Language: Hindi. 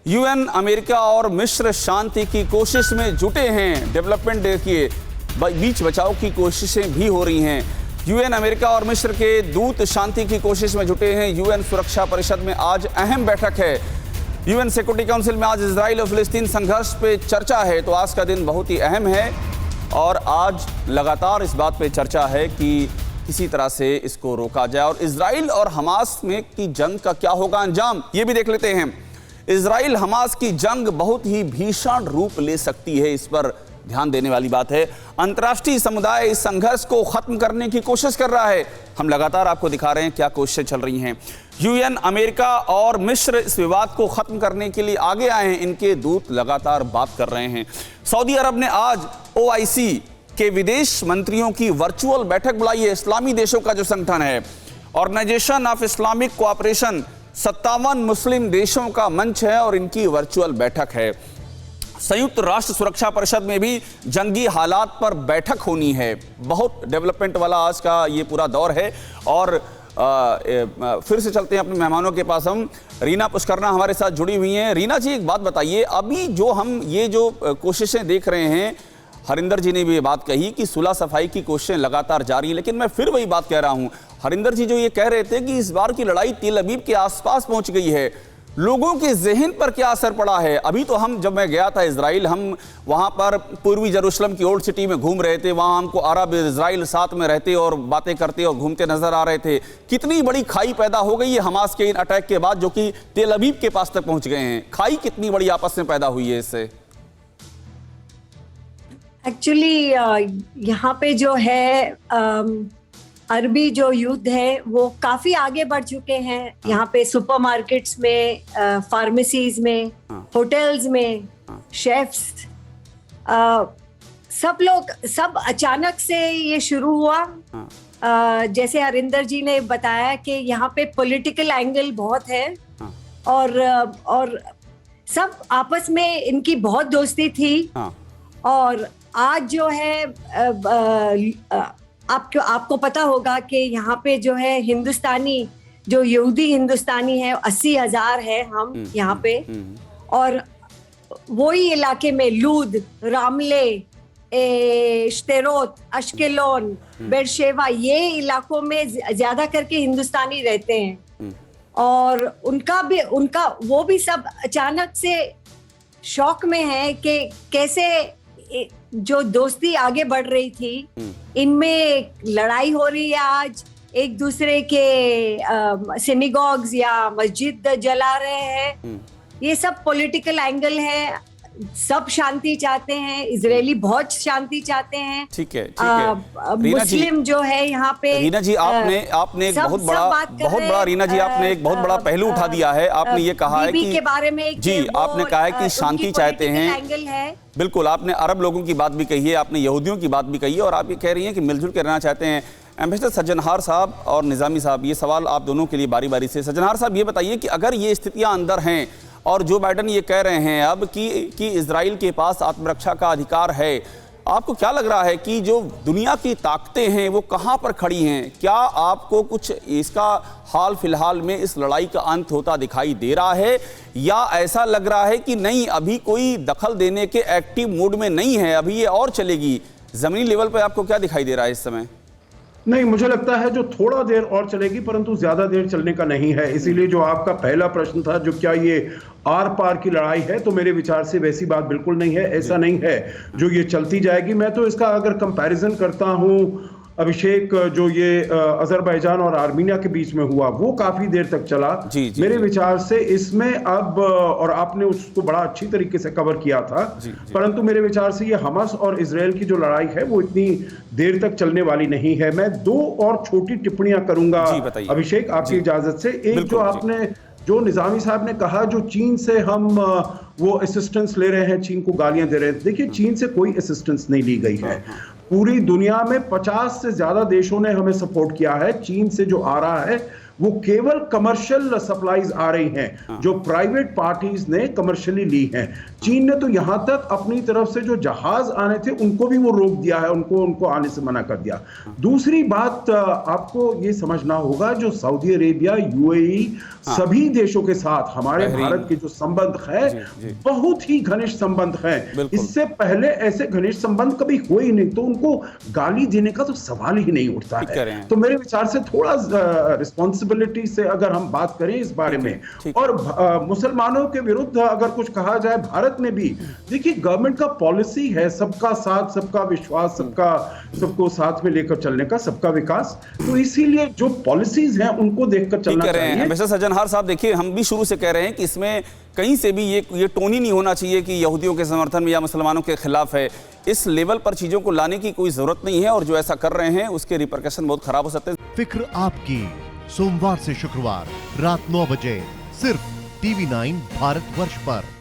यूएन, अमेरिका और मिस्र शांति की कोशिश में जुटे हैं। डेवलपमेंट के बीच बचाव की कोशिशें भी हो रही हैं। यूएन, अमेरिका और मिस्र के दूत शांति की कोशिश में जुटे हैं। यूएन सुरक्षा परिषद में आज अहम बैठक है। यूएन सिक्योरिटी काउंसिल में आज इजराइल और फिलिस्तीन संघर्ष पे चर्चा है। तो आज का दिन बहुत ही अहम है और आज लगातार इस बात पे चर्चा है कि किसी तरह से इसको रोका जाए और इजराइल और हमास में की जंग का क्या होगा अंजाम, ये भी देख लेते हैं। इजराइल हमास की जंग बहुत ही भीषण रूप ले सकती है, इस पर ध्यान देने वाली बात है। अंतर्राष्ट्रीय समुदाय इस संघर्ष को खत्म करने की कोशिश कर रहा है। हम लगातार आपको दिखा रहे हैं क्या कोशिशें चल रही हैं। यूएन, अमेरिका और मिस्र इस विवाद को खत्म करने के लिए आगे आए हैं। इनके दूत लगातार बात कर रहे हैं। सऊदी अरब ने आज OIC के विदेश मंत्रियों की वर्चुअल बैठक बुलाई है। इस्लामी देशों का जो संगठन है, ऑर्गेनाइजेशन ऑफ इस्लामिक कोऑपरेशन, 57 मुस्लिम देशों का मंच है और इनकी वर्चुअल बैठक है। संयुक्त राष्ट्र सुरक्षा परिषद में भी जंगी हालात पर बैठक होनी है। बहुत डेवलपमेंट वाला आज का ये पूरा दौर है। और फिर से चलते हैं अपने मेहमानों के पास। हम रीना पुष्करना हमारे साथ जुड़ी हुई हैं। रीना जी, एक बात बताइए, अभी जो हम ये जो कोशिशें देख रहे हैं, हरिंदर जी ने भी ये बात कही कि सुलह सफाई की कोशिशें लगातार जारी हैं, लेकिन मैं फिर वही बात कह रहा हूं। हरिंदर जी जो ये कह रहे थे कि इस बार की लड़ाई तेल अवीव के आसपास पहुंच गई है, लोगों के ज़हन पर क्या असर पड़ा है? अभी तो जब मैं गया था इजराइल, हम वहां पर पूर्वी जेरूशलम की ओल्ड सिटी में घूम रहे थे। वहां हमको अरब इजराइल साथ में रहते और बातें करते और घूमते नजर आ रहे थे। कितनी बड़ी खाई पैदा हो गई है हमास के इन अटैक के बाद, जो कि तेल अवीव के पास तक पहुंच गए हैं। खाई कितनी बड़ी आपस में पैदा हुई है इससे? एक्चुअली यहाँ पे जो है अरबी जो युद्ध है वो काफी आगे बढ़ चुके हैं। यहाँ पे सुपरमार्केट्स में, फार्मेसीज में, होटल्स में, शेफ्स, सब अचानक से ये शुरू हुआ। जैसे हरिंदर जी ने बताया कि यहाँ पे पॉलिटिकल एंगल बहुत है और सब आपस में इनकी बहुत दोस्ती थी। और आज जो है आपको पता होगा कि यहाँ पे जो है हिंदुस्तानी, जो यहूदी हिंदुस्तानी है, 80,000 है हम यहाँ पे। और वही इलाके में लूद, रामले, श्तेरोत, अश्केलोन, बेरशेवा, ये इलाकों में ज्यादा करके हिंदुस्तानी रहते हैं। और उनका वो भी सब अचानक से शौक में है कि कैसे जो दोस्ती आगे बढ़ रही थी, इनमें लड़ाई हो रही है। आज एक दूसरे के सिनेगॉग्स या मस्जिद जला रहे हैं। ये सब पॉलिटिकल एंगल है। सब शांति चाहते हैं, इजरायली बहुत शांति चाहते हैं। ठीक है। मुस्लिम जो है यहाँ पे, रीना जी, आपने एक बहुत बड़ा रीना जी, आपने एक बहुत बड़ा पहलू उठा दिया है। आपने ये कहा है कि के बारे में जी, आपने कहा है कि शांति चाहते हैं। एंगल है। बिल्कुल, आपने अरब लोगों की बात भी कही है, आपने यहूदियों की बात भी कही है और आप ये कह रही हैं कि मिलजुल कर रहना चाहते हैं। एम्बेसडर सज्जनहार साहब और निजामी साहब, ये सवाल आप दोनों के लिए बारी बारी से। सज्जनहार साहब, ये बताइए कि अगर ये स्थितियां अंदर हैं और जो बाइडन ये कह रहे हैं अब कि इजराइल के पास आत्मरक्षा का अधिकार है, आपको क्या लग रहा है कि जो दुनिया की ताकतें हैं वो कहां पर खड़ी हैं? क्या आपको कुछ इसका हाल फिलहाल में इस लड़ाई का अंत होता दिखाई दे रहा है, या ऐसा लग रहा है कि नहीं, अभी कोई दखल देने के एक्टिव मूड में नहीं है, अभी ये और चलेगी? जमीनी लेवल पर आपको क्या दिखाई दे रहा है इस समय? नहीं, मुझे लगता है जो थोड़ा देर और चलेगी, परंतु ज्यादा देर चलने का नहीं है। इसीलिए जो आपका पहला प्रश्न था, जो क्या ये आर पार की लड़ाई है, तो मेरे विचार से वैसी बात बिल्कुल नहीं है। ऐसा नहीं है जो ये चलती जाएगी। मैं तो इसका अगर कंपैरिजन करता हूं, अभिषेक, जो ये अजरबैजान और आर्मीनिया के बीच में हुआ, वो काफी देर तक चला। मेरे विचार से इसमें अब, और आपने उसको बड़ा अच्छी तरीके से कवर किया था, परंतु मेरे विचार से ये हमास और इजराइल की जो लड़ाई है वो इतनी देर तक चलने वाली नहीं है। मैं दो और छोटी टिप्पणियां करूंगा अभिषेक, आपकी इजाजत से। एक, जो निजामी साहब ने कहा, जो चीन से हम वो असिस्टेंस ले रहे हैं, चीन को गालियां दे रहे हैं। देखिए, चीन से कोई असिस्टेंस नहीं ली गई है। पूरी दुनिया में 50 से ज्यादा देशों ने हमें सपोर्ट किया है। चीन से जो आ रहा है वो केवल कमर्शियल सप्लाईज आ रही हैं जो प्राइवेट पार्टीज ने कमर्शियली ली हैं। चीन ने तो यहां तक अपनी तरफ से जो जहाज आने थे उनको भी वो रोक दिया है, उनको आने से मना कर दिया। दूसरी बात आपको ये समझना होगा, जो सऊदी अरेबिया, यूएई, सभी देशों के साथ हमारे भारत के जो संबंध है बहुत ही घनिष्ठ संबंध है। इससे पहले ऐसे घनिष्ठ संबंध कभी हुए ही नहीं, तो उनको गाली देने का तो सवाल ही नहीं उठता है। तो मेरे विचार से थोड़ा रिस्पॉन्सिबिलिटी से अगर हम बात करें इस बारे में, और मुसलमानों के विरुद्ध अगर कुछ कहा जाए, भारत में भी देखिए गवर्नमेंट का पॉलिसी है सबका साथ, सबका विश्वास, सबको साथ में लेकर चलने का, सबका विकास। तो इसीलिए जो पॉलिसीज हैं उनको देखकर चलना चाहिए। मिस्टर सज्जनहार साहब, देखिए हम भी शुरू से कह रहे हैं कि इसमें कहीं से भी ये टोन ही नहीं होना चाहिए कि यहूदियों के समर्थन में या मुसलमानों के खिलाफ है। इस लेवल पर चीजों को लाने की कोई जरूरत नहीं है, और जो ऐसा कर रहे हैं उसके रिपरकशन बहुत खराब हो सकते हैं। फिक्र आपकी, सोमवार से शुक्रवार रात 9 बजे सिर्फ TV9 भारतवर्ष पर।